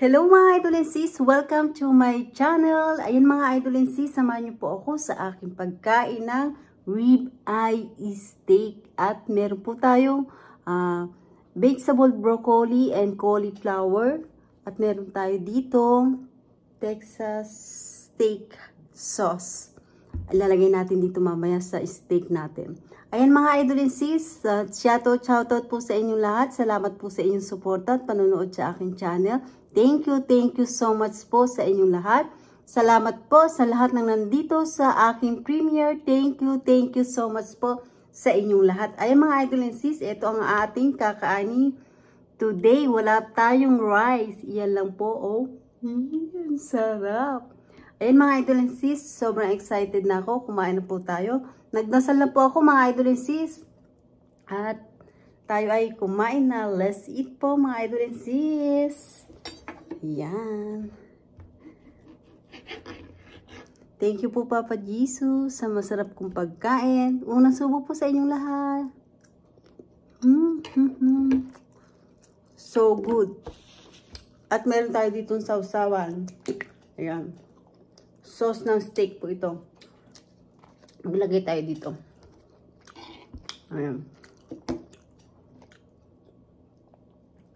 Hello mga idol and sis! Welcome to my channel! Ayan mga idol and sis, samahan niyo po ako sa aking pagkain ng rib eye steak. At meron po tayong vegetable broccoli and cauliflower. At meron tayo dito Texas steak sauce. Ilalagay natin dito mamaya sa steak natin. Ayan mga idol and sis, shoutout po sa inyong lahat. Salamat po sa inyong support at panonood sa aking channel. Thank you so much po sa inyong lahat. Salamat po sa lahat ng nandito sa aking premiere. Thank you so much po sa inyong lahat. Ayan mga idol and sis, ito ang ating kakaani today. Wala tayong rice. Iyan lang po, oh. Sarap. Ayan mga idol and sis, sobrang excited na ako. Kumain na po tayo. Nagdasal na po ako mga idol and sis. At tayo ay kumain na. Let's eat po mga idol and sis. Yan. Thank you po Papa Jesus sa masarap kong pagkain. Unang subo po sa inyong lahat. So good. At meron tayo ditong sausawan. Ayan. Sauce ng steak po ito. Maglagay tayo dito. Ayan.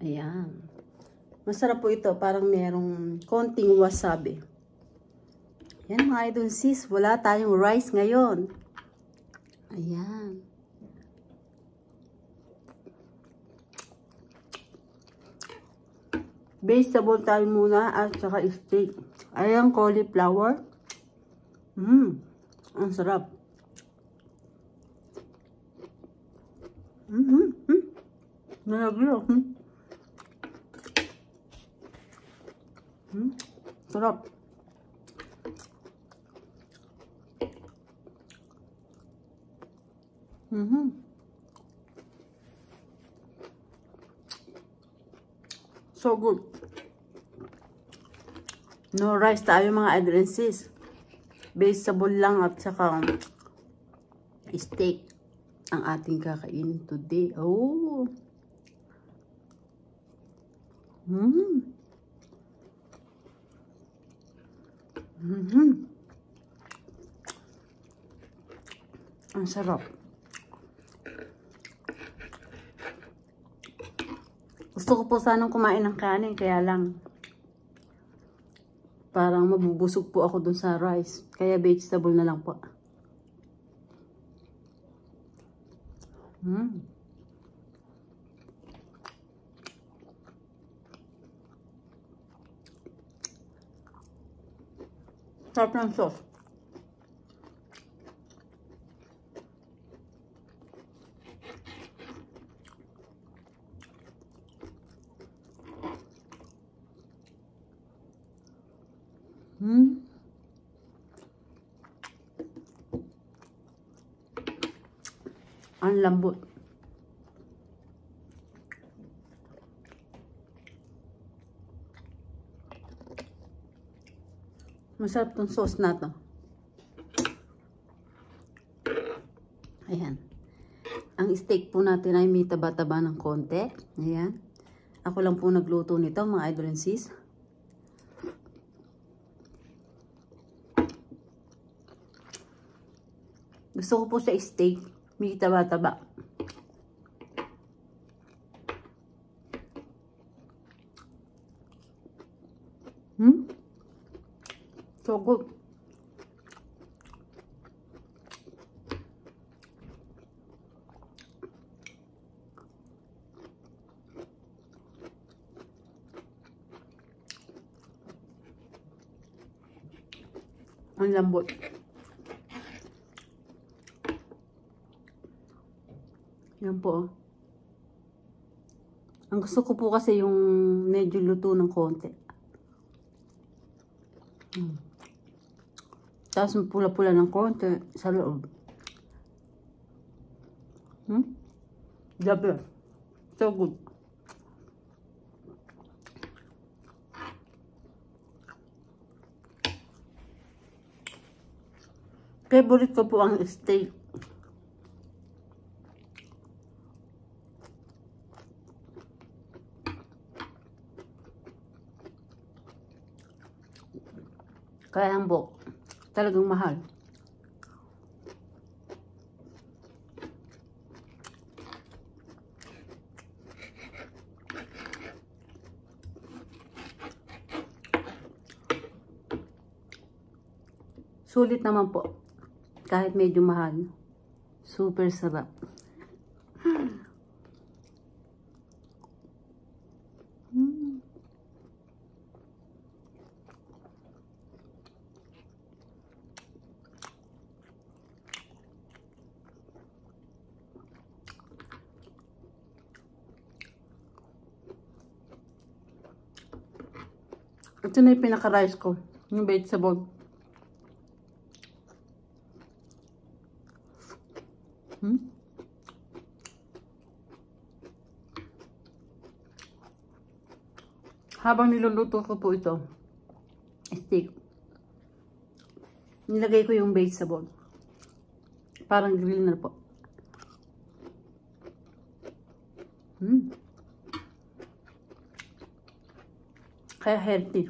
Ayan. Masarap po ito. Parang merong konting wasabi. Ayan mga idol sis. Wala tayong rice ngayon. Ayan. Vegetable tayo muna at saka steak. Ayan cauliflower. Ang sarap. Nalagyan. Sarap. So good. No rice tayo mga idol and sis. Vegetable lang at saka steak ang ating kakainin today. Oh. Ang sarap. Gusto ko po sanang kumain ng kanin, kaya lang parang mabubusog po ako dun sa rice. Kaya vegetable na lang po. Sarap ng sauce. Ang lambot. Masarap tong sauce na to. Ayan. Ang steak po natin ay may taba-taba ng konti. Ayan. Ako lang po nagluto nito mga idol and sis. Gusto ko po sa steak, may taba-taba. So good. Ang lambot. Yan po. Ang gusto ko po kasi yung medyo luto ng konti. Tapos pula-pula ng konti sa loob. Gabi. So good. Favorite ko po ang steak. Kaya ang buhok, talagang mahal. Sulit naman po. Kahit medyo mahal. Super sarap. Ito na yung pinaka-rice ko. Yung vegetable. Habang niluluto ko po ito, steak, nilagay ko yung vegetable. Parang grill na po. Kaya healthy.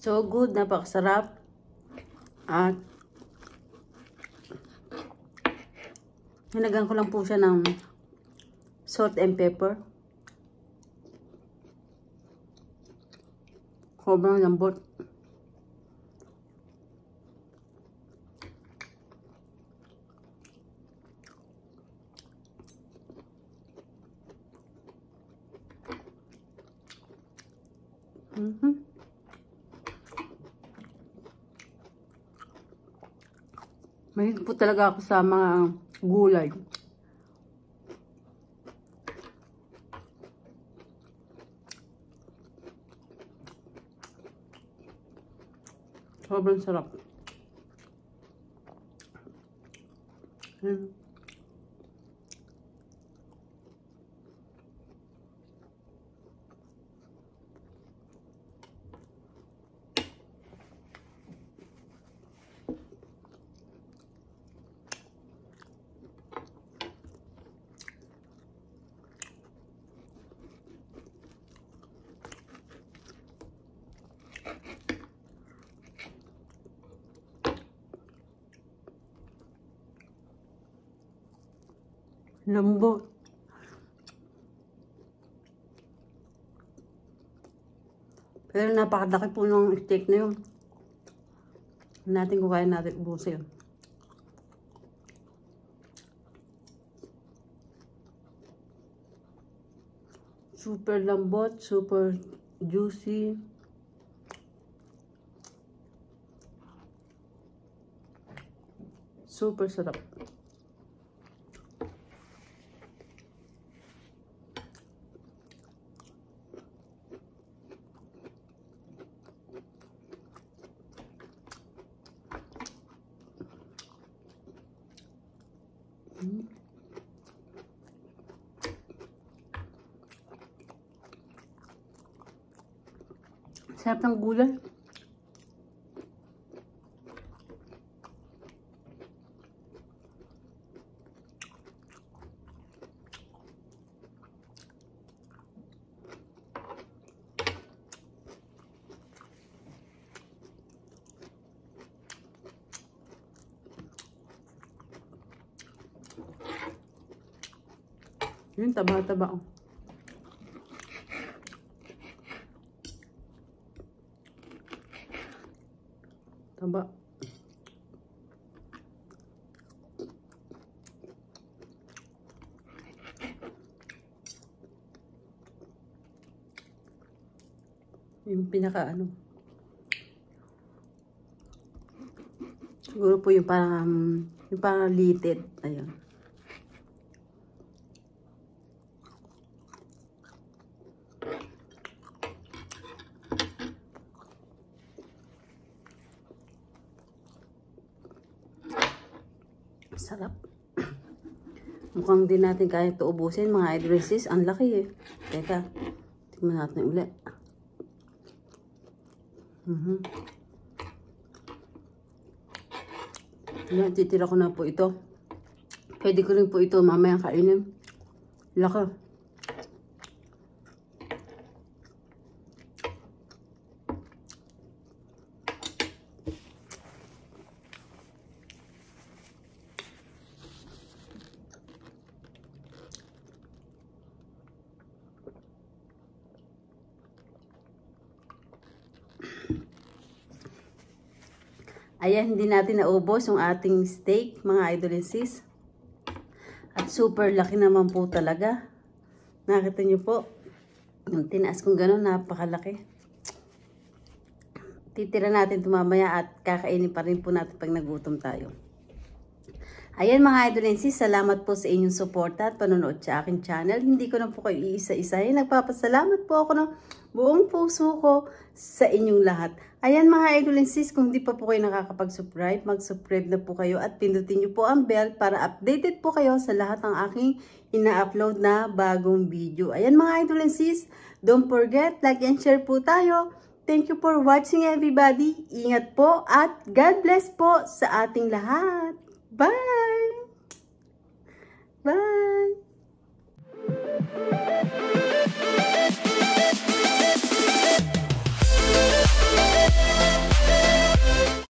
So good, napakasarap. At nilagyan ko lang po siya ng salt and pepper. Sobrang lambot. Mahilig po talaga ako sa mga gulay. Sobrang sarap. Lambot. Pero napakadaki po ng steak na yun. Natin kung kaya natin ubusin. Super lambot, super juicy. Super sarap. Sarap ng gulay. Yun, taba-taba. Taba. Yung pinaka ano. Siguro po yung parang litid. Ayun. Sarap. Mukhang din natin kaya ito ubusin, mga idresses. Ang laki eh. Teka, tingnan natin ulit. Yan, titira ko na po ito. Pwede ko rin po ito mamaya kainin. Laka. Ayan, hindi natin naubos yung ating steak, mga idol and sis. At super laki naman po talaga. Nakita nyo po, yung tinaas kong gano'n, napakalaki. Titira natin ito mamaya at kakainin pa rin po natin pag nagutom tayo. Ayan mga idol and sis, salamat po sa inyong suporta at panonood sa aking channel. Hindi ko na po kayo iisa-isahin. Nagpapasalamat po ako ng buong puso ko sa inyong lahat. Ayan mga idol and sis, kung hindi pa po kayo nakakapag-subscribe, mag-subscribe na po kayo at pindutin nyo po ang bell para updated po kayo sa lahat ng aking ina-upload na bagong video. Ayan mga idol and sis, don't forget, like and share po tayo. Thank you for watching everybody. Ingat po at God bless po sa ating lahat. Bye! Bye!